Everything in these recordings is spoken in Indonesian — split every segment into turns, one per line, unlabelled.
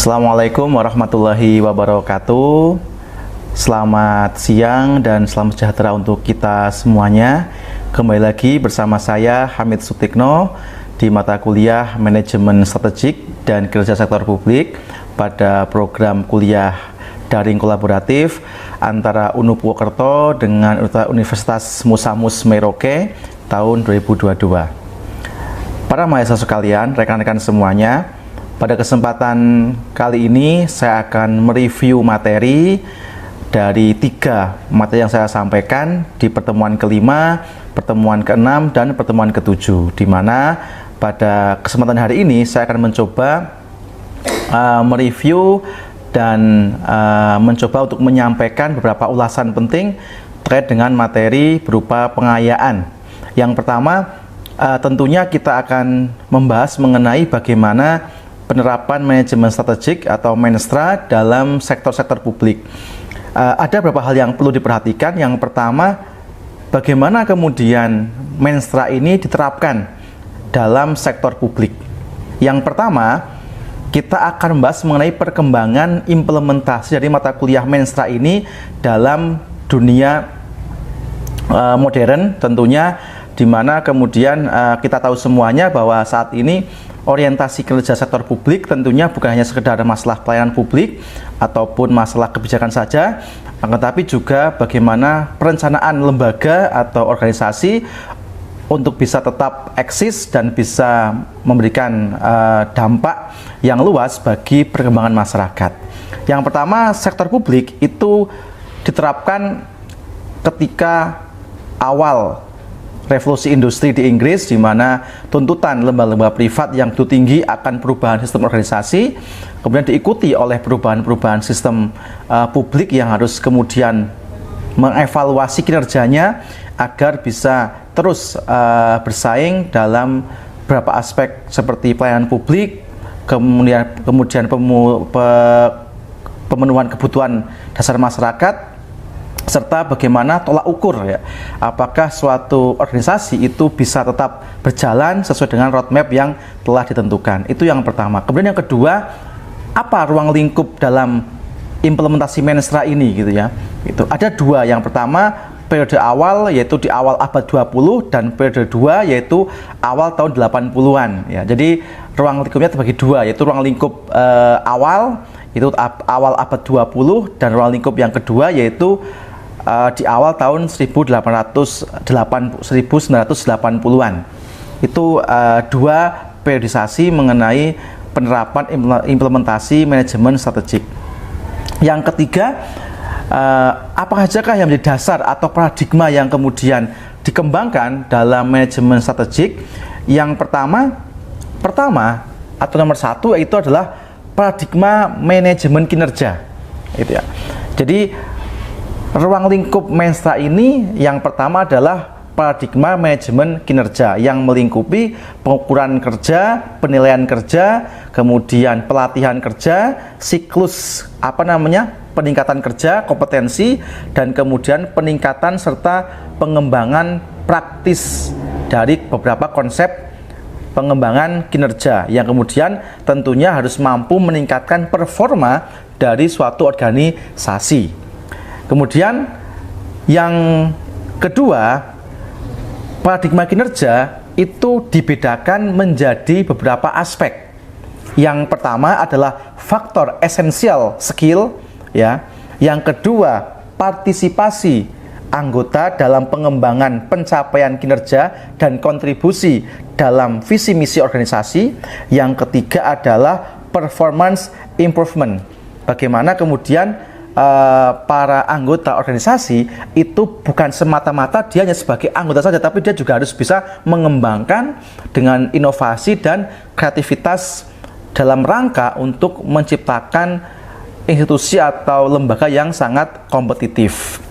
Assalamualaikum warahmatullahi wabarakatuh. Selamat siang dan selamat sejahtera untuk kita semuanya. Kembali lagi bersama saya Hamid Sutikno di mata kuliah Manajemen Strategik dan Kinerja Sektor Publik pada program kuliah daring kolaboratif antara UNU Purwokerto dengan Universitas Musa Mus Merauke tahun 2022. Para mahasiswa sekalian, rekan-rekan semuanya, pada kesempatan kali ini saya akan mereview materi dari 3 materi yang saya sampaikan di pertemuan kelima, pertemuan keenam, dan pertemuan ketujuh, di mana pada kesempatan hari ini saya akan mencoba mereview dan mencoba untuk menyampaikan beberapa ulasan penting terkait dengan materi berupa pengayaan. Yang pertama, tentunya kita akan membahas mengenai bagaimana penerapan manajemen strategik atau Menstra dalam sektor-sektor publik. Ada beberapa hal yang perlu diperhatikan. Yang pertama, bagaimana kemudian Menstra ini diterapkan dalam sektor publik. Yang pertama, kita akan membahas mengenai perkembangan implementasi dari mata kuliah Menstra ini dalam dunia modern, tentunya, di mana kemudian kita tahu semuanya bahwa saat ini orientasi kinerja sektor publik tentunya bukan hanya sekedar masalah pelayanan publik ataupun masalah kebijakan saja, tetapi juga bagaimana perencanaan lembaga atau organisasi untuk bisa tetap eksis dan bisa memberikan dampak yang luas bagi perkembangan masyarakat. Yang pertama, sektor publik itu diterapkan ketika awal revolusi industri di Inggris, di mana tuntutan lembaga-lembaga privat yang begitu tinggi akan perubahan sistem organisasi, kemudian diikuti oleh perubahan-perubahan sistem publik yang harus kemudian mengevaluasi kinerjanya agar bisa terus bersaing dalam beberapa aspek seperti pelayanan publik, kemudian pemenuhan kebutuhan dasar masyarakat, serta bagaimana tolak ukur, ya, apakah suatu organisasi itu bisa tetap berjalan sesuai dengan roadmap yang telah ditentukan. Itu yang pertama. Kemudian yang kedua, apa ruang lingkup dalam implementasi Menstra ini, gitu ya. Itu ada 2. Yang pertama, periode awal, yaitu di awal abad 20, dan periode 2 yaitu awal tahun 80-an, ya. Jadi ruang lingkupnya terbagi 2, yaitu ruang lingkup awal, itu awal abad 20, dan ruang lingkup yang kedua yaitu di awal tahun 1980-an. Itu 2 periodisasi mengenai penerapan implementasi manajemen strategik. Yang ketiga, apa sajakah yang menjadi dasar atau paradigma yang kemudian dikembangkan dalam manajemen strategik? Yang pertama atau nomor 1 itu adalah paradigma manajemen kinerja, gitu ya. Jadi ruang lingkup Menstra ini yang pertama adalah paradigma manajemen kinerja yang melingkupi pengukuran kerja, penilaian kerja, kemudian pelatihan kerja, siklus peningkatan kerja, kompetensi, dan kemudian peningkatan serta pengembangan praktis dari beberapa konsep pengembangan kinerja yang kemudian tentunya harus mampu meningkatkan performa dari suatu organisasi. Kemudian yang kedua, paradigma kinerja itu dibedakan menjadi beberapa aspek. Yang pertama adalah faktor esensial skill, ya. Yang kedua, partisipasi anggota dalam pengembangan pencapaian kinerja dan kontribusi dalam visi misi organisasi. Yang ketiga adalah performance improvement. Bagaimana kemudian para anggota organisasi itu bukan semata-mata dia hanya sebagai anggota saja, tapi dia juga harus bisa mengembangkan dengan inovasi dan kreativitas dalam rangka untuk menciptakan institusi atau lembaga yang sangat kompetitif.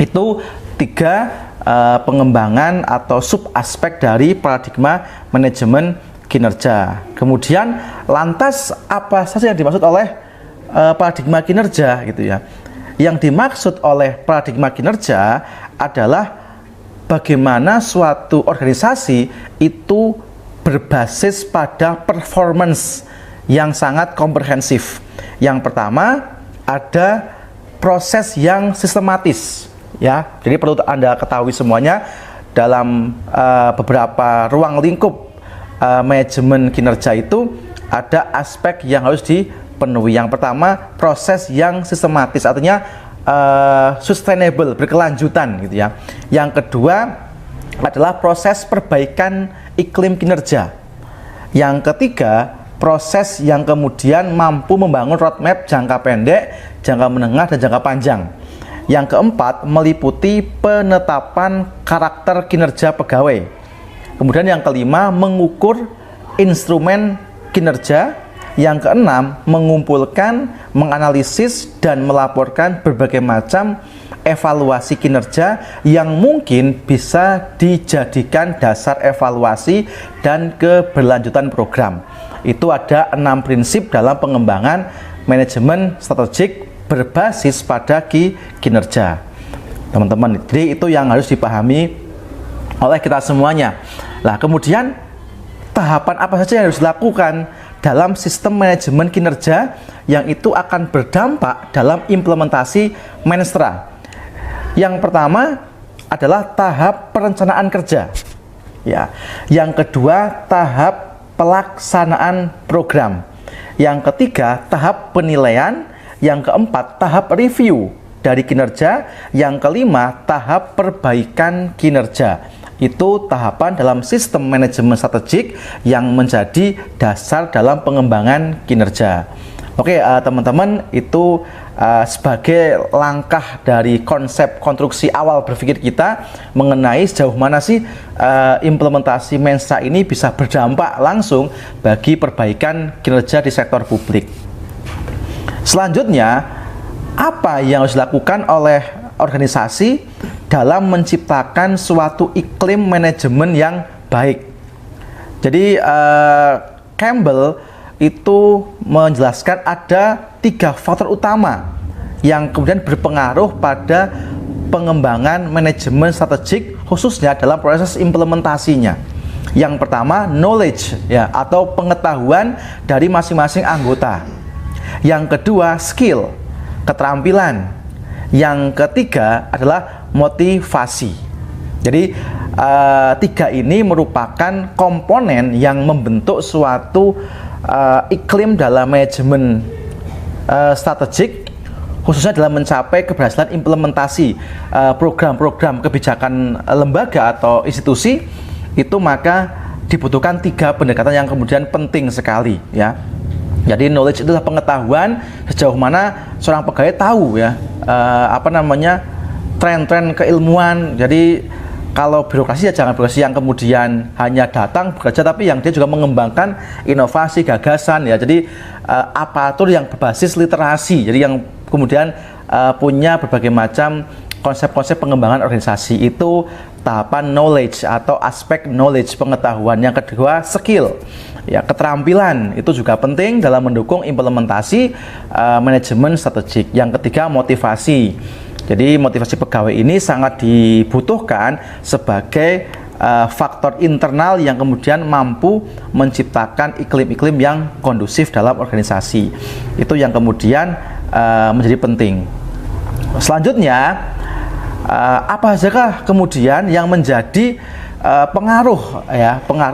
Itu 3 pengembangan atau sub aspek dari paradigma manajemen kinerja. Kemudian lantas apa saja yang dimaksud oleh paradigma kinerja, gitu ya. Yang dimaksud oleh paradigma kinerja adalah bagaimana suatu organisasi itu berbasis pada performance yang sangat komprehensif. Yang pertama, ada proses yang sistematis, ya. Jadi perlu Anda ketahui semuanya dalam beberapa ruang lingkup manajemen kinerja itu ada aspek yang harus dipenuhi. Yang pertama, proses yang sistematis, artinya sustainable, berkelanjutan gitu ya. Yang kedua adalah proses perbaikan iklim kinerja. Yang ketiga, proses yang kemudian mampu membangun roadmap jangka pendek, jangka menengah, dan jangka panjang. Yang keempat, meliputi penetapan karakter kinerja pegawai. Kemudian yang kelima, mengukur instrumen kinerja. Yang keenam, mengumpulkan, menganalisis, dan melaporkan berbagai macam evaluasi kinerja yang mungkin bisa dijadikan dasar evaluasi dan keberlanjutan program. Itu ada 6 prinsip dalam pengembangan manajemen strategik berbasis pada kinerja, teman-teman. Jadi itu yang harus dipahami oleh kita semuanya. Nah, kemudian tahapan apa saja yang harus dilakukan dalam sistem manajemen kinerja yang itu akan berdampak dalam implementasi Menstra. Yang pertama adalah tahap perencanaan kerja, ya. Yang kedua, tahap pelaksanaan program. Yang ketiga, tahap penilaian. Yang keempat, tahap review dari kinerja. Yang kelima, tahap perbaikan kinerja. Itu tahapan dalam sistem manajemen strategik yang menjadi dasar dalam pengembangan kinerja. Oke, teman-teman, itu sebagai langkah dari konsep konstruksi awal berpikir kita mengenai sejauh mana sih implementasi Menstra ini bisa berdampak langsung bagi perbaikan kinerja di sektor publik. Selanjutnya, apa yang harus dilakukan oleh organisasi dalam menciptakan suatu iklim manajemen yang baik? Jadi Campbell itu menjelaskan ada 3 faktor utama yang kemudian berpengaruh pada pengembangan manajemen strategik khususnya dalam proses implementasinya. Yang pertama, knowledge, ya, atau pengetahuan dari masing-masing anggota. Yang kedua, skill, keterampilan. Yang ketiga adalah motivasi. Jadi 3 ini merupakan komponen yang membentuk suatu iklim dalam manajemen strategik khususnya dalam mencapai keberhasilan implementasi program-program kebijakan lembaga atau institusi. Itu maka dibutuhkan 3 pendekatan yang kemudian penting sekali, ya. Jadi knowledge itu adalah pengetahuan sejauh mana seorang pegawai tahu, ya, tren-tren keilmuan. Jadi kalau birokrasi ya jangan birokrasi yang kemudian hanya datang bekerja, tapi yang dia juga mengembangkan inovasi, gagasan, ya. Jadi aparatur yang berbasis literasi, jadi yang kemudian punya berbagai macam konsep-konsep pengembangan organisasi. Itu tahapan knowledge atau aspek knowledge, pengetahuan. Yang kedua, skill, ya, keterampilan. Itu juga penting dalam mendukung implementasi manajemen strategik. Yang ketiga, motivasi. Jadi motivasi pegawai ini sangat dibutuhkan sebagai faktor internal yang kemudian mampu menciptakan iklim-iklim yang kondusif dalam organisasi. Itu yang kemudian menjadi penting. Selanjutnya, apa sajakah kemudian yang menjadi pengaruh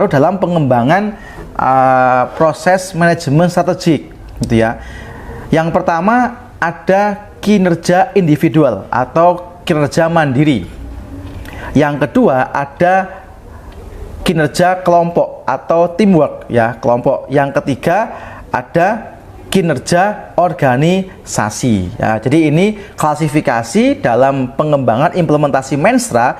dalam pengembangan proses manajemen strategik, gitu ya. Yang pertama ada kinerja individual atau kinerja mandiri. Yang kedua ada kinerja kelompok atau teamwork, ya, kelompok. Yang ketiga ada kinerja organisasi, ya. Jadi ini klasifikasi dalam pengembangan implementasi Menstra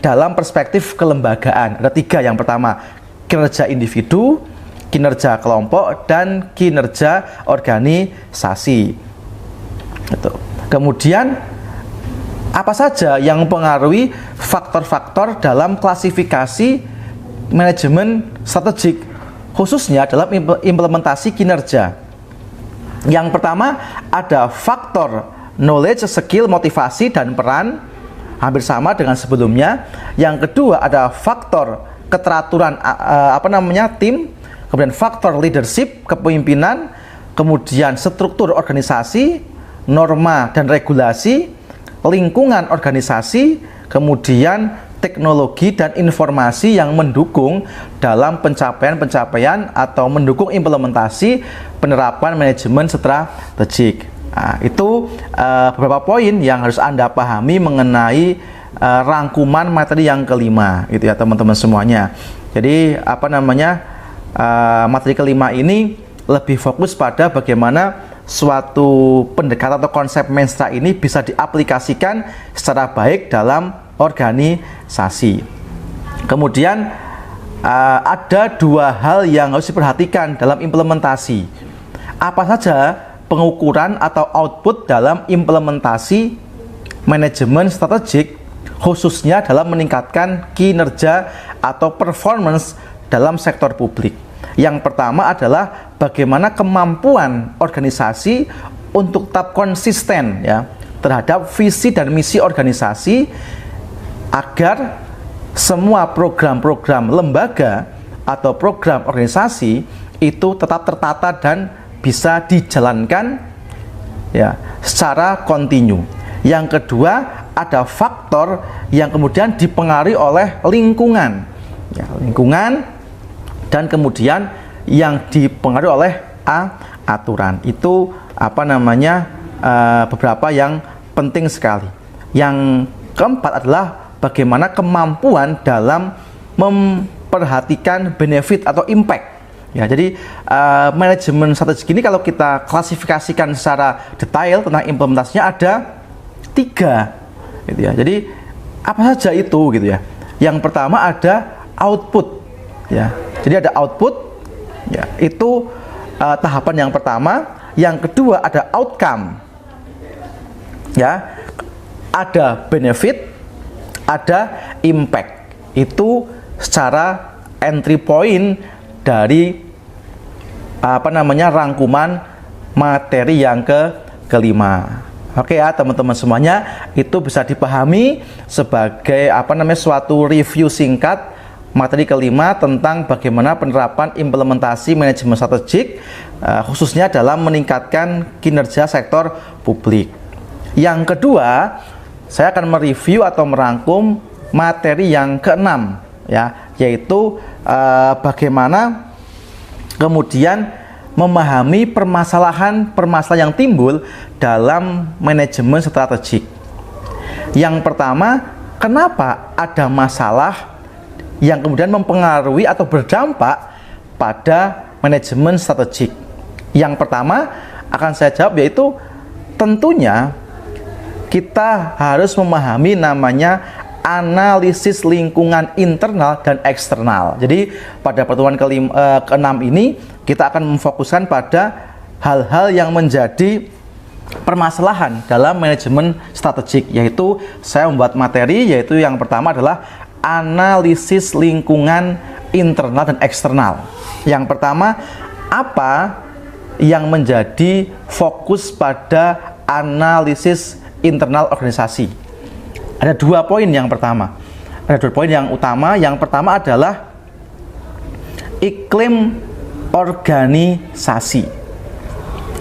dalam perspektif kelembagaan. Ada 3. Yang pertama kinerja individu, kinerja kelompok, dan kinerja organisasi. Gitu. Kemudian apa saja yang mempengaruhi faktor-faktor dalam klasifikasi manajemen strategik khususnya dalam implementasi kinerja? Yang pertama ada faktor knowledge, skill, motivasi, dan peran, hampir sama dengan sebelumnya. Yang kedua ada faktor keteraturan tim. kemudian faktor leadership, kepemimpinan, kemudian struktur organisasi, norma dan regulasi, lingkungan organisasi, kemudian teknologi dan informasi yang mendukung dalam pencapaian-pencapaian atau mendukung implementasi penerapan manajemen strategik. Nah, itu beberapa poin yang harus Anda pahami mengenai rangkuman materi yang kelima, gitu ya teman-teman semuanya. Jadi materi kelima ini lebih fokus pada bagaimana suatu pendekatan atau konsep Menstra ini bisa diaplikasikan secara baik dalam organisasi. Kemudian ada dua hal yang harus diperhatikan dalam implementasi. Apa saja pengukuran atau output dalam implementasi manajemen strategik, khususnya dalam meningkatkan kinerja atau performance dalam sektor publik. Yang pertama adalah bagaimana kemampuan organisasi untuk tetap konsisten ya terhadap visi dan misi organisasi, agar semua program-program lembaga atau program organisasi itu tetap tertata dan bisa dijalankan ya secara kontinu. Yang kedua, ada faktor yang kemudian dipengaruhi oleh lingkungan ya, lingkungan, dan kemudian yang dipengaruhi oleh aturan. Itu beberapa yang penting sekali. Yang keempat adalah bagaimana kemampuan dalam memperhatikan benefit atau impact. Ya, jadi manajemen strategik ini kalau kita klasifikasikan secara detail tentang implementasinya ada 3, gitu ya. Jadi apa saja itu, gitu ya. Yang pertama ada output, ya. Jadi ada output, ya. Itu tahapan yang pertama. Yang kedua ada outcome, ya. Ada benefit, ada impact. Itu secara entry point dari rangkuman materi yang kelima. Oke ya teman-teman semuanya, itu bisa dipahami sebagai suatu review singkat materi kelima tentang bagaimana penerapan implementasi manajemen strategik khususnya dalam meningkatkan kinerja sektor publik. Yang kedua, saya akan mereview atau merangkum materi yang keenam ya, yaitu bagaimana kemudian memahami permasalahan yang timbul dalam manajemen strategik. Yang pertama, kenapa ada masalah yang kemudian mempengaruhi atau berdampak pada manajemen strategik? Yang pertama akan saya jawab, yaitu tentunya kita harus memahami namanya analisis lingkungan internal dan eksternal. Jadi pada pertemuan ke-6 ini kita akan memfokuskan pada hal-hal yang menjadi permasalahan dalam manajemen strategik, yaitu saya membuat materi, yaitu yang pertama adalah analisis lingkungan internal dan eksternal. Yang pertama, apa yang menjadi fokus pada analisis internal organisasi? Ada 2 poin yang pertama. Ada 2 poin yang utama. Yang pertama adalah iklim organisasi.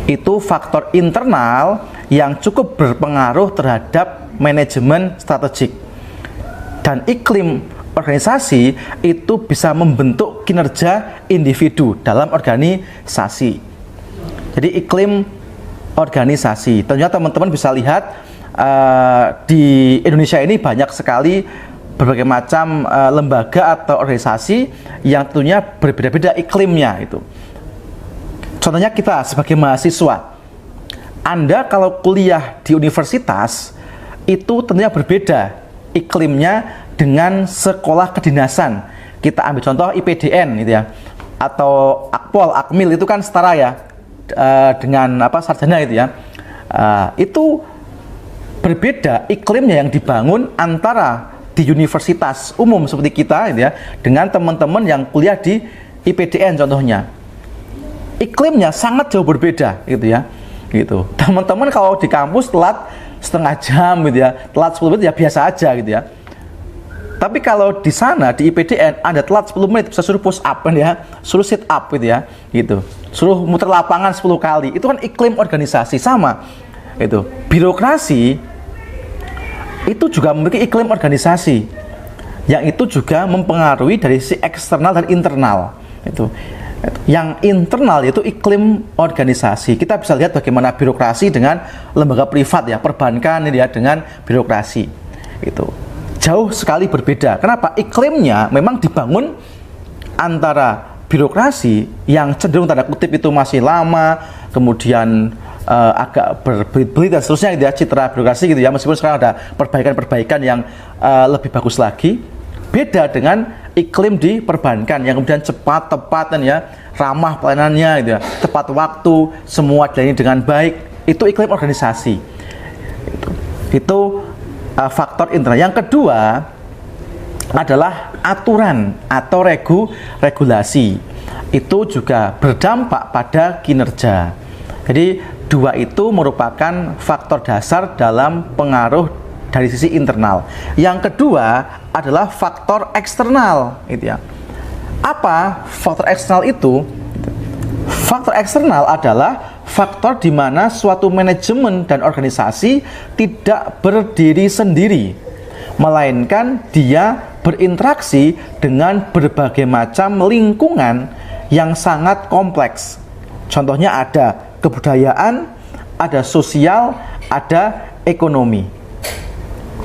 Itu faktor internal yang cukup berpengaruh terhadap manajemen strategik. Dan iklim organisasi itu bisa membentuk kinerja individu dalam organisasi. Jadi iklim organisasi, tentunya teman-teman bisa lihat di Indonesia ini banyak sekali berbagai macam lembaga atau organisasi yang tentunya berbeda-beda iklimnya itu. Contohnya kita sebagai mahasiswa, Anda kalau kuliah di universitas itu tentunya berbeda iklimnya dengan sekolah kedinasan. Kita ambil contoh IPDN gitu ya, atau Akpol, Akmil, itu kan setara ya dengan sarjana itu ya. Itu berbeda iklimnya yang dibangun antara di universitas umum seperti kita gitu ya, dengan teman-teman yang kuliah di IPDN contohnya. Iklimnya sangat jauh berbeda gitu ya. Gitu. Teman-teman kalau di kampus telat setengah jam gitu ya, telat 10 menit ya biasa aja gitu ya. Tapi kalau di sana di IPDN Anda telat 10 menit bisa suruh push up kan ya, suruh sit up gitu ya, gitu. Suruh muter lapangan 10 kali. Itu kan iklim organisasi sama. Itu. Birokrasi itu juga memiliki iklim organisasi yang itu juga mempengaruhi dari sisi eksternal dan internal. Itu. Yang internal itu iklim organisasi. Kita bisa lihat bagaimana birokrasi dengan lembaga privat ya, perbankan ini ya dengan birokrasi. Itu. Jauh sekali berbeda. Kenapa? Iklimnya memang dibangun antara birokrasi yang cenderung tanda kutip itu masih lama, kemudian agak berbelit-belit dan seterusnya gitu ya, citra birokrasi gitu ya, meskipun sekarang ada perbaikan-perbaikan yang lebih bagus lagi. Beda dengan iklim di perbankan yang kemudian cepat, tepat dan ya, ramah pelayanannya gitu ya, tepat waktu, semua dilayani dengan baik. Itu iklim organisasi. Itu faktor internal. Yang kedua adalah aturan atau regulasi. Itu juga berdampak pada kinerja. Jadi dua itu merupakan faktor dasar dalam pengaruh dari sisi internal. Yang kedua adalah faktor eksternal, gitu ya. Apa faktor eksternal itu? Faktor eksternal adalah faktor di mana suatu manajemen dan organisasi tidak berdiri sendiri, melainkan dia berinteraksi dengan berbagai macam lingkungan yang sangat kompleks. Contohnya ada kebudayaan, ada sosial, ada ekonomi.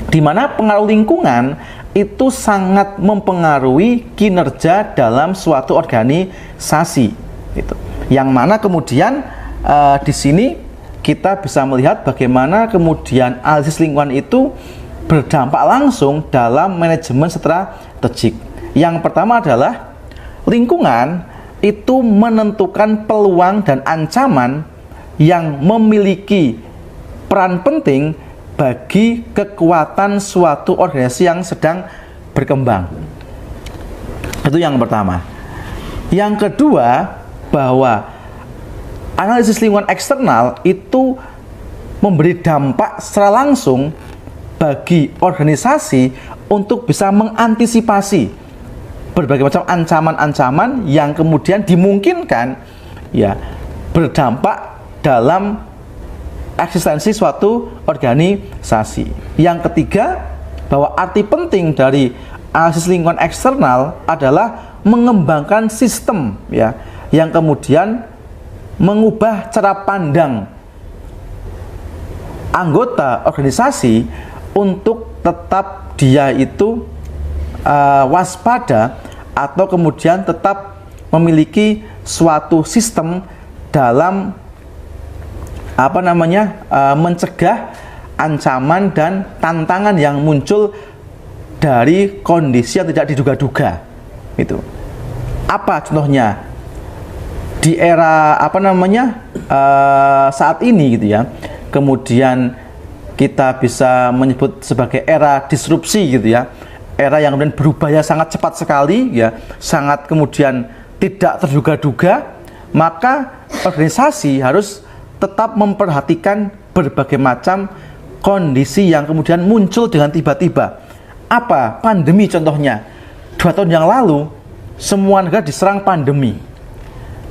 Di mana pengaruh lingkungan itu sangat mempengaruhi kinerja dalam suatu organisasi. Gitu. Yang mana kemudian di sini kita bisa melihat bagaimana kemudian analisis lingkungan itu berdampak langsung dalam manajemen strategik. Yang pertama adalah lingkungan itu menentukan peluang dan ancaman yang memiliki peran penting bagi kekuatan suatu organisasi yang sedang berkembang. Itu yang pertama. Yang kedua, bahwa analisis lingkungan eksternal itu memberi dampak secara langsung bagi organisasi untuk bisa mengantisipasi berbagai macam ancaman-ancaman yang kemudian dimungkinkan ya berdampak dalam eksistensi suatu organisasi. Yang ketiga, bahwa arti penting dari analisis lingkungan eksternal adalah mengembangkan sistem ya yang kemudian mengubah cara pandang anggota organisasi untuk tetap dia itu waspada atau kemudian tetap memiliki suatu sistem dalam mencegah ancaman dan tantangan yang muncul dari kondisi yang tidak diduga-duga. Itu. Apa contohnya? Di era saat ini gitu ya, kemudian kita bisa menyebut sebagai era disrupsi gitu ya, era yang kemudian berubahnya sangat cepat sekali ya, sangat kemudian tidak terduga-duga, maka organisasi harus tetap memperhatikan berbagai macam kondisi yang kemudian muncul dengan tiba-tiba. Apa? Pandemi contohnya. 2 tahun yang lalu semua negara diserang pandemi.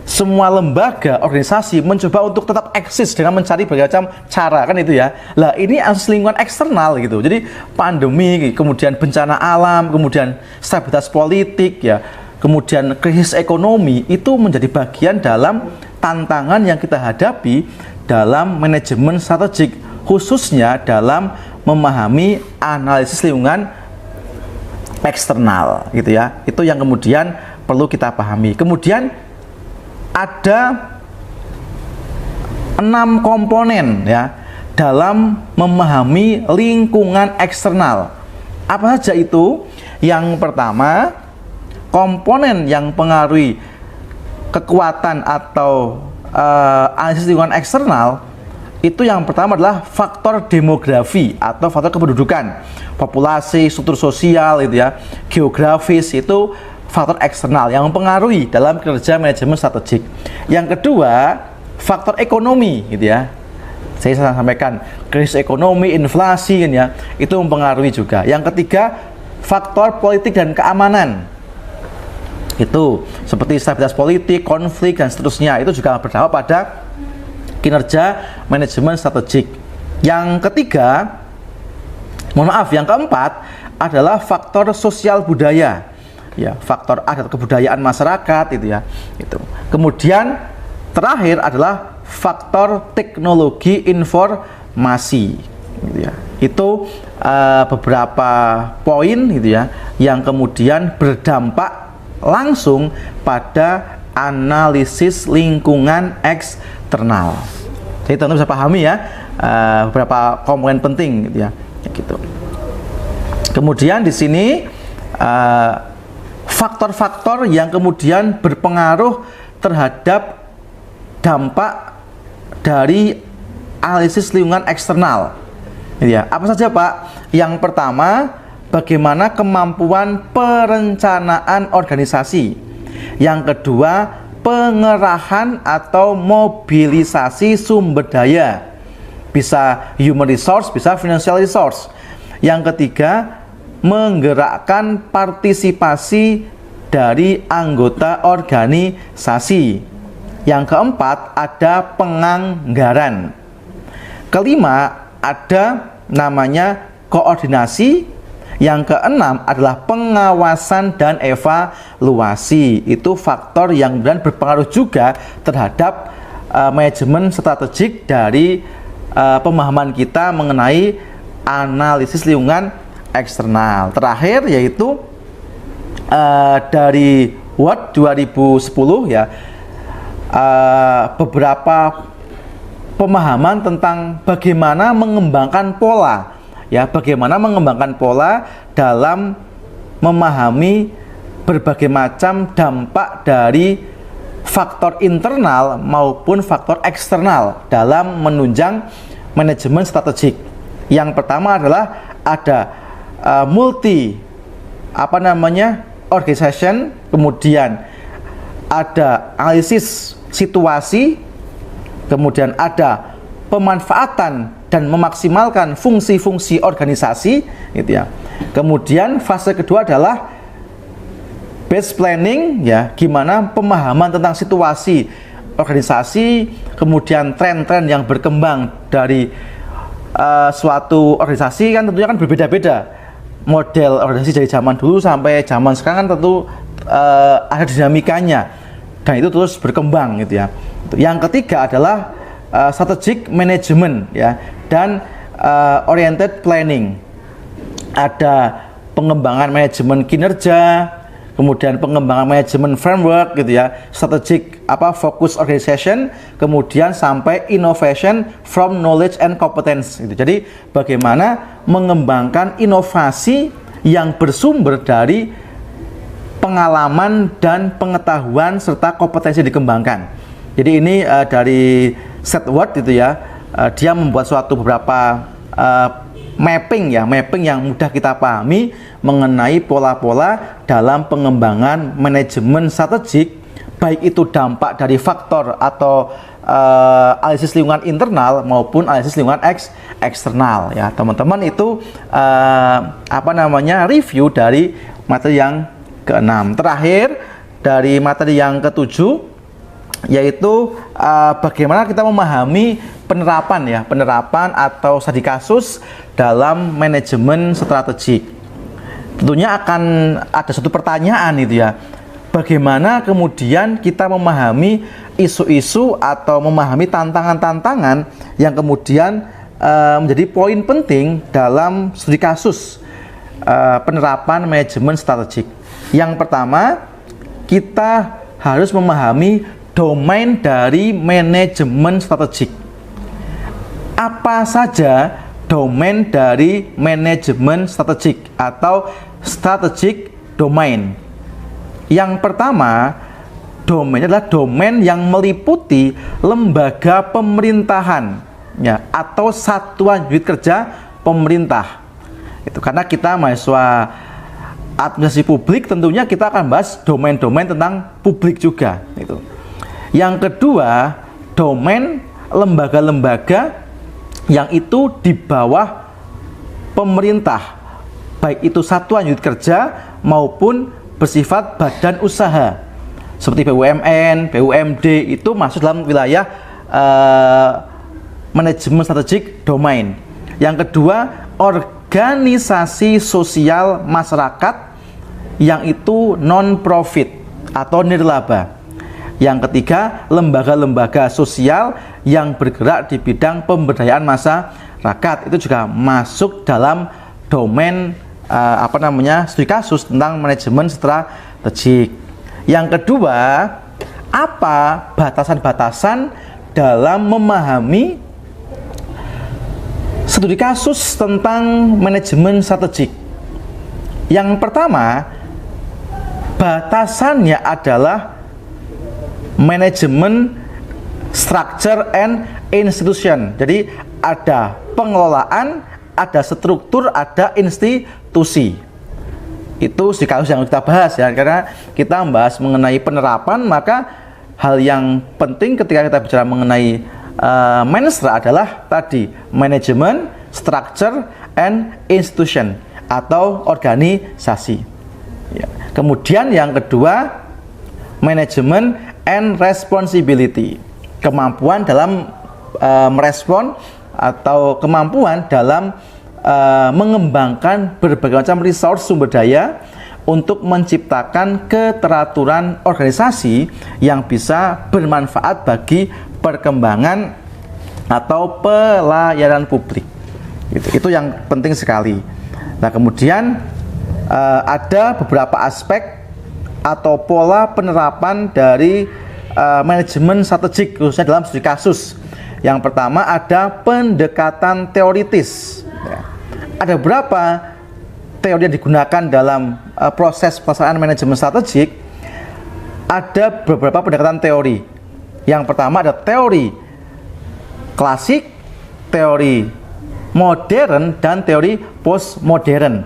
Semua lembaga, organisasi mencoba untuk tetap eksis dengan mencari berbagai macam cara, kan itu ya. Lah ini analisis lingkungan eksternal gitu. Jadi pandemi, kemudian bencana alam, kemudian stabilitas politik ya, kemudian krisis ekonomi itu menjadi bagian dalam tantangan yang kita hadapi dalam manajemen strategik, khususnya dalam memahami analisis lingkungan eksternal gitu ya. Itu yang kemudian perlu kita pahami. Kemudian ada 6 komponen ya dalam memahami lingkungan eksternal. Apa saja itu? Yang pertama, komponen yang pengaruhi kekuatan atau analisis lingkungan eksternal itu yang pertama adalah faktor demografi atau faktor kependudukan, populasi, struktur sosial itu ya, geografis, itu faktor eksternal yang mempengaruhi dalam kerja manajemen strategik. Yang kedua, faktor ekonomi gitu ya. Saya sampaikan krisis ekonomi, inflasi kan ya, itu mempengaruhi juga. Yang ketiga, faktor politik dan keamanan. Itu seperti stabilitas politik, konflik dan seterusnya, itu juga berdampak pada kinerja manajemen strategik. Yang ketiga, yang keempat adalah faktor sosial budaya. Ya, faktor adat kebudayaan masyarakat itu ya. Itu. Kemudian terakhir adalah faktor teknologi informasi. Gitu ya. Itu beberapa poin gitu ya yang kemudian berdampak langsung pada analisis lingkungan eksternal. Jadi teman-teman bisa pahami ya beberapa komponen penting gitu ya. Gitu. Kemudian di sini faktor-faktor yang kemudian berpengaruh terhadap dampak dari analisis lingkungan eksternal. Ya, apa saja Pak? Yang pertama, bagaimana kemampuan perencanaan organisasi. Yang kedua, pengerahan atau mobilisasi sumber daya. Bisa human resource, bisa financial resource. Yang ketiga, menggerakkan partisipasi dari anggota organisasi. Yang keempat, ada penganggaran. Kelima, ada namanya koordinasi. Yang keenam adalah pengawasan dan evaluasi. Itu faktor yang berpengaruh juga terhadap manajemen strategik dari pemahaman kita mengenai analisis lingkungan eksternal. Terakhir yaitu dari World 2010 ya, beberapa pemahaman tentang bagaimana mengembangkan pola ya, bagaimana mengembangkan pola dalam memahami berbagai macam dampak dari faktor internal maupun faktor eksternal dalam menunjang manajemen strategik. Yang pertama adalah ada organization, kemudian ada analisis situasi, kemudian ada pemanfaatan dan memaksimalkan fungsi-fungsi organisasi, gitu ya. Kemudian fase kedua adalah base planning, ya, gimana pemahaman tentang situasi organisasi, kemudian tren-tren yang berkembang dari suatu organisasi kan tentunya kan berbeda-beda. Model organisasi dari zaman dulu sampai zaman sekarang kan tentu ada dinamikanya dan itu terus berkembang gitu ya. Yang ketiga adalah strategic management ya, dan oriented planning. Ada pengembangan manajemen kinerja, kemudian pengembangan manajemen framework gitu ya, strategic focus organization, kemudian sampai innovation from knowledge and competence gitu. Jadi bagaimana mengembangkan inovasi yang bersumber dari pengalaman dan pengetahuan serta kompetensi dikembangkan. Jadi ini dari Sedgwick gitu ya, dia membuat suatu beberapa mapping yang mudah kita pahami mengenai pola-pola dalam pengembangan manajemen strategik, baik itu dampak dari faktor atau analisis lingkungan internal maupun analisis lingkungan eksternal ya. Teman-teman itu review dari materi yang keenam. Terakhir dari materi yang ketujuh yaitu bagaimana kita memahami penerapan atau studi kasus dalam manajemen strategik. Tentunya akan ada satu pertanyaan itu ya, bagaimana kemudian kita memahami isu-isu atau memahami tantangan-tantangan yang kemudian menjadi poin penting dalam studi kasus penerapan manajemen strategik. Yang pertama, kita harus memahami domain dari manajemen strategik. Apa saja domain dari manajemen strategik atau strategic domain? Yang pertama, domain adalah domain yang meliputi lembaga pemerintahan ya, atau satuan unit kerja pemerintah. Itu karena kita mahasiswa administrasi publik, tentunya kita akan bahas domain-domain tentang publik juga itu. Yang kedua, domain lembaga-lembaga yang itu di bawah pemerintah, baik itu satuan unit kerja maupun bersifat badan usaha seperti BUMN, BUMD itu masuk dalam wilayah manajemen strategik domain. Yang kedua, organisasi sosial masyarakat yang itu non-profit atau nirlaba. Yang ketiga, lembaga-lembaga sosial yang bergerak di bidang pemberdayaan masyarakat itu juga masuk dalam domain studi kasus tentang manajemen strategik. Yang kedua, apa batasan-batasan dalam memahami studi kasus tentang manajemen strategik? Yang pertama, batasannya adalah manajemen structure and institution. Jadi ada pengelolaan, ada struktur, ada institusi. Itu studi kasus yang kita bahas ya, karena kita membahas mengenai penerapan, maka hal yang penting ketika kita bicara mengenai Menstra adalah tadi manajemen, structure, and institution atau organisasi. Ya. Kemudian yang kedua, manajemen and responsibility, kemampuan dalam merespon atau kemampuan dalam mengembangkan berbagai macam resource sumber daya untuk menciptakan keteraturan organisasi yang bisa bermanfaat bagi perkembangan atau pelayanan publik. Itu yang penting sekali. Nah, kemudian ada beberapa aspek atau pola penerapan dari manajemen strategik khususnya dalam studi kasus. Yang pertama ada pendekatan teoritis. Ada berapa teori yang digunakan dalam proses pelaksanaan manajemen strategik? Ada beberapa pendekatan teori. Yang pertama ada teori klasik, teori modern, dan teori postmodern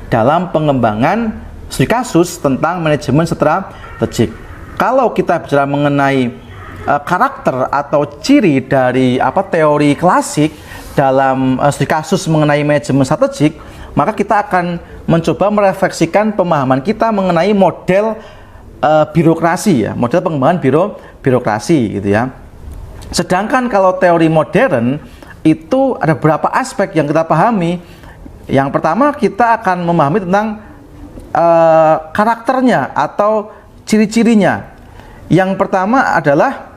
dalam pengembangan studi kasus tentang manajemen strategik. Kalau kita bicara mengenai karakter atau ciri dari teori klasik dalam studi kasus mengenai manajemen strategik, maka kita akan mencoba merefleksikan pemahaman kita mengenai model birokrasi ya, model pengembangan birokrasi gitu ya. Sedangkan kalau teori modern itu ada beberapa aspek yang kita pahami. Yang pertama, kita akan memahami tentang karakternya atau ciri-cirinya. Yang pertama adalah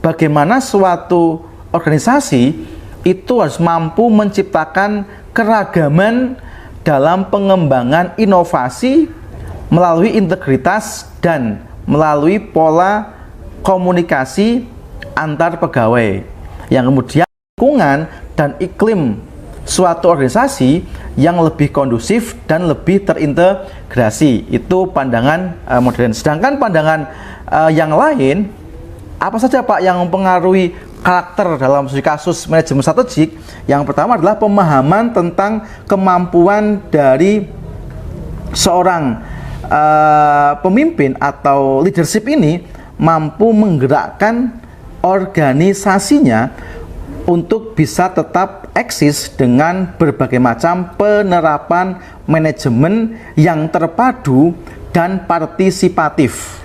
bagaimana suatu organisasi itu harus mampu menciptakan keragaman dalam pengembangan inovasi melalui integritas dan melalui pola komunikasi antar pegawai, yang kemudian lingkungan dan iklim suatu organisasi yang lebih kondusif dan lebih terintegrasi. Itu pandangan modern. Sedangkan pandangan yang lain, apa saja Pak yang mempengaruhi karakter dalam studi kasus manajemen strategik? Yang pertama adalah pemahaman tentang kemampuan dari seorang pemimpin atau leadership ini mampu menggerakkan organisasinya untuk bisa tetap eksis dengan berbagai macam penerapan manajemen yang terpadu dan partisipatif.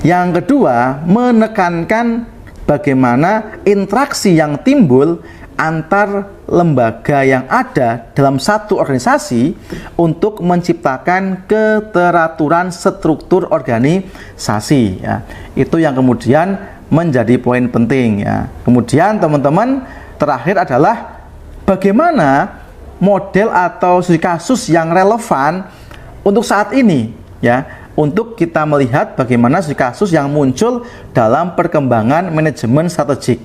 Yang kedua, menekankan bagaimana interaksi yang timbul antar lembaga yang ada dalam satu organisasi untuk menciptakan keteraturan struktur organisasi ya. Itu yang kemudian menjadi poin penting ya. Kemudian teman-teman, terakhir adalah bagaimana model atau studi kasus yang relevan untuk saat ini ya, untuk kita melihat bagaimana studi kasus yang muncul dalam perkembangan manajemen strategik.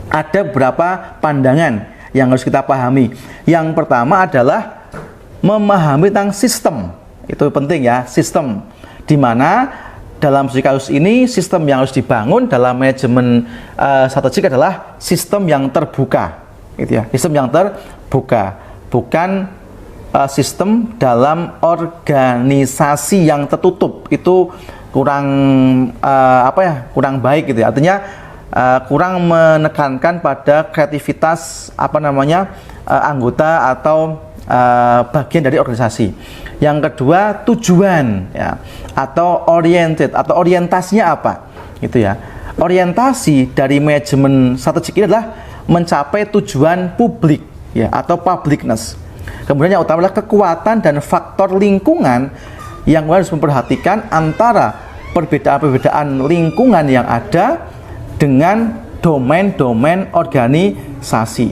Ada beberapa pandangan yang harus kita pahami. Yang pertama adalah memahami tentang sistem. Itu penting ya, sistem. Di mana dalam studi kasus ini sistem yang harus dibangun dalam manajemen strategik adalah sistem yang terbuka. Gitu ya, sistem yang terbuka, bukan sistem dalam organisasi yang tertutup. Itu kurang kurang baik gitu ya. Artinya kurang menekankan pada kreativitas anggota atau bagian dari organisasi. Yang kedua, tujuan ya, atau oriented atau orientasinya apa gitu ya. Orientasi dari manajemen strategik ini adalah mencapai tujuan publik ya, atau publicness. Kemudian yang utama adalah kekuatan dan faktor lingkungan yang harus memperhatikan antara perbedaan-perbedaan lingkungan yang ada dengan domain-domain organisasi.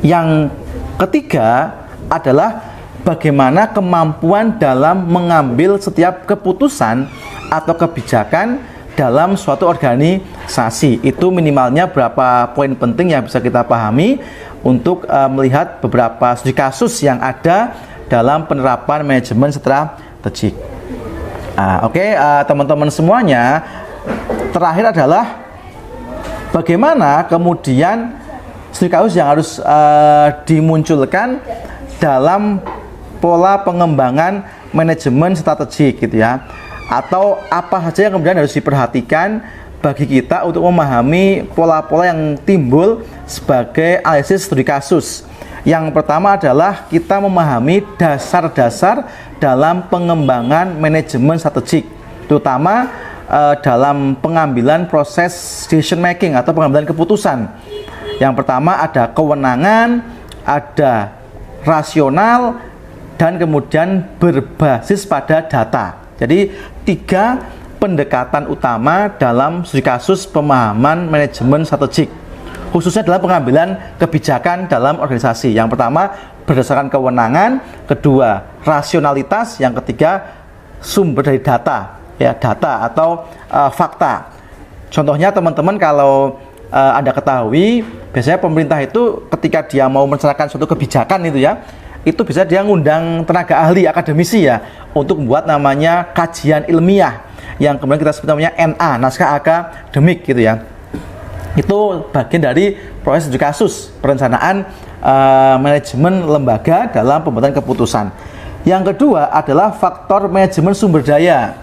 Yang ketiga adalah bagaimana kemampuan dalam mengambil setiap keputusan atau kebijakan dalam suatu organisasi. Itu minimalnya berapa poin penting yang bisa kita pahami untuk melihat beberapa studi kasus yang ada dalam penerapan manajemen strategik. Oke, teman-teman semuanya, terakhir adalah bagaimana kemudian studi kasus yang harus dimunculkan dalam pola pengembangan manajemen strategik gitu ya, atau apa saja yang kemudian harus diperhatikan bagi kita untuk memahami pola-pola yang timbul sebagai analisis studi kasus. Yang pertama adalah kita memahami dasar-dasar dalam pengembangan manajemen strategik, terutama dalam pengambilan proses decision making atau pengambilan keputusan. Yang pertama ada kewenangan, ada rasional, dan kemudian berbasis pada data. Jadi 3 pendekatan utama dalam studi kasus pemahaman manajemen strategik, khususnya dalam pengambilan kebijakan dalam organisasi. Yang pertama berdasarkan kewenangan, kedua rasionalitas, yang ketiga sumber dari data, ya, data atau fakta. Contohnya teman-teman kalau Anda ketahui, biasanya pemerintah itu ketika dia mau merencanakan suatu kebijakan itu ya, itu bisa dia ngundang tenaga ahli, akademisi ya, untuk membuat namanya kajian ilmiah yang kemudian kita sebut namanya NA, naskah akademik gitu ya. Itu bagian dari proses studi kasus perencanaan manajemen lembaga dalam pembuatan keputusan. Yang kedua adalah faktor manajemen sumber daya.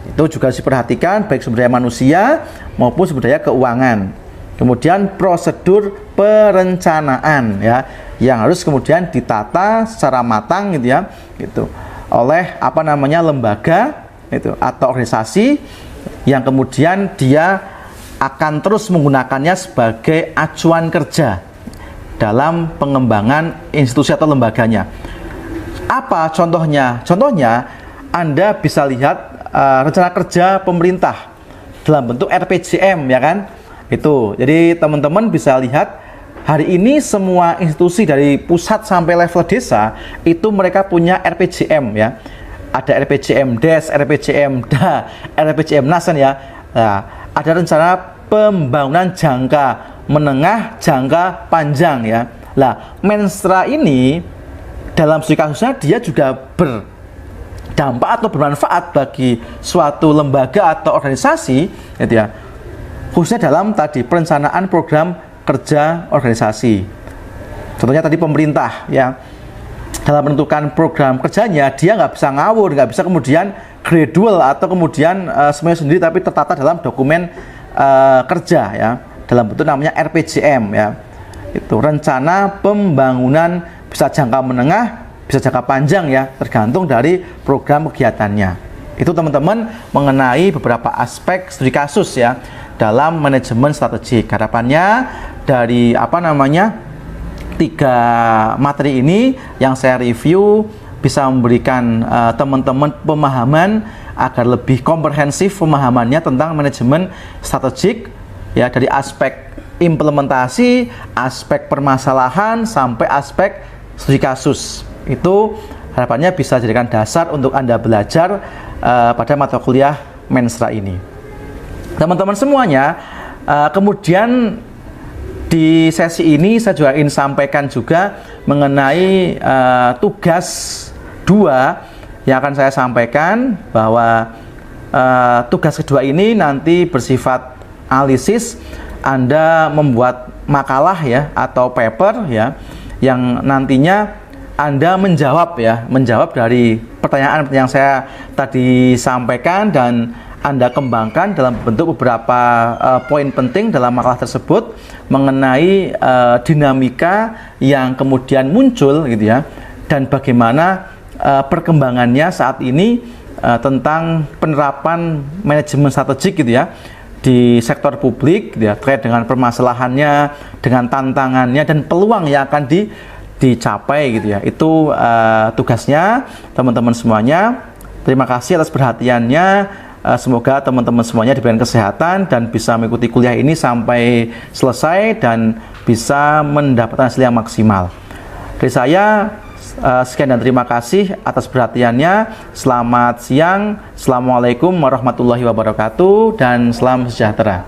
Itu juga harus diperhatikan, baik sumber daya manusia maupun sumber daya keuangan. Kemudian prosedur perencanaan ya, yang harus kemudian ditata secara matang gitu ya, gitu oleh lembaga itu atau organisasi yang kemudian dia akan terus menggunakannya sebagai acuan kerja dalam pengembangan institusi atau lembaganya. Apa contohnya? Contohnya Anda bisa lihat rencana kerja pemerintah dalam bentuk RPJM ya kan? Itu. Jadi teman-teman bisa lihat hari ini semua institusi dari pusat sampai level desa itu mereka punya RPJM ya. Ada RPJM Des, RPJM Da, RPJM Nasan ya. Nah, ada rencana pembangunan jangka menengah, jangka panjang ya. Nah, Menstra ini dalam studi kasusnya dia juga berdampak atau bermanfaat bagi suatu lembaga atau organisasi gitu ya. Khususnya dalam tadi perencanaan program kerja organisasi. Contohnya tadi pemerintah ya, dalam menentukan program kerjanya dia nggak bisa ngawur, nggak bisa kemudian gradual atau kemudian semuanya sendiri, tapi tertata dalam dokumen kerja ya, dalam bentuk namanya RPJM ya. Itu rencana pembangunan bisa jangka menengah, bisa jangka panjang ya, tergantung dari program kegiatannya. Itu teman-teman mengenai beberapa aspek studi kasus ya dalam manajemen strategik. Harapannya dari 3 materi ini yang saya review bisa memberikan teman-teman pemahaman agar lebih komprehensif pemahamannya tentang manajemen strategik ya, dari aspek implementasi, aspek permasalahan sampai aspek studi kasus. Itu harapannya bisa jadikan dasar untuk Anda belajar pada mata kuliah Menstra ini. Teman-teman semuanya, kemudian di sesi ini saya juga ingin sampaikan juga mengenai tugas 2 yang akan saya sampaikan, bahwa tugas kedua ini nanti bersifat analisis. Anda membuat makalah ya atau paper ya, yang nantinya Anda menjawab dari pertanyaan yang saya tadi sampaikan, dan Anda kembangkan dalam bentuk beberapa poin penting dalam makalah tersebut mengenai dinamika yang kemudian muncul gitu ya, dan bagaimana perkembangannya saat ini tentang penerapan manajemen strategik gitu ya di sektor publik gitu ya, terkait dengan permasalahannya, dengan tantangannya dan peluang yang akan dicapai gitu ya. Itu tugasnya teman-teman semuanya. Terima kasih atas perhatiannya. Semoga teman-teman semuanya diberikan kesehatan dan bisa mengikuti kuliah ini sampai selesai dan bisa mendapatkan hasil yang maksimal. Dari saya sekian dan terima kasih atas perhatiannya. Selamat siang. Assalamualaikum warahmatullahi wabarakatuh dan salam sejahtera.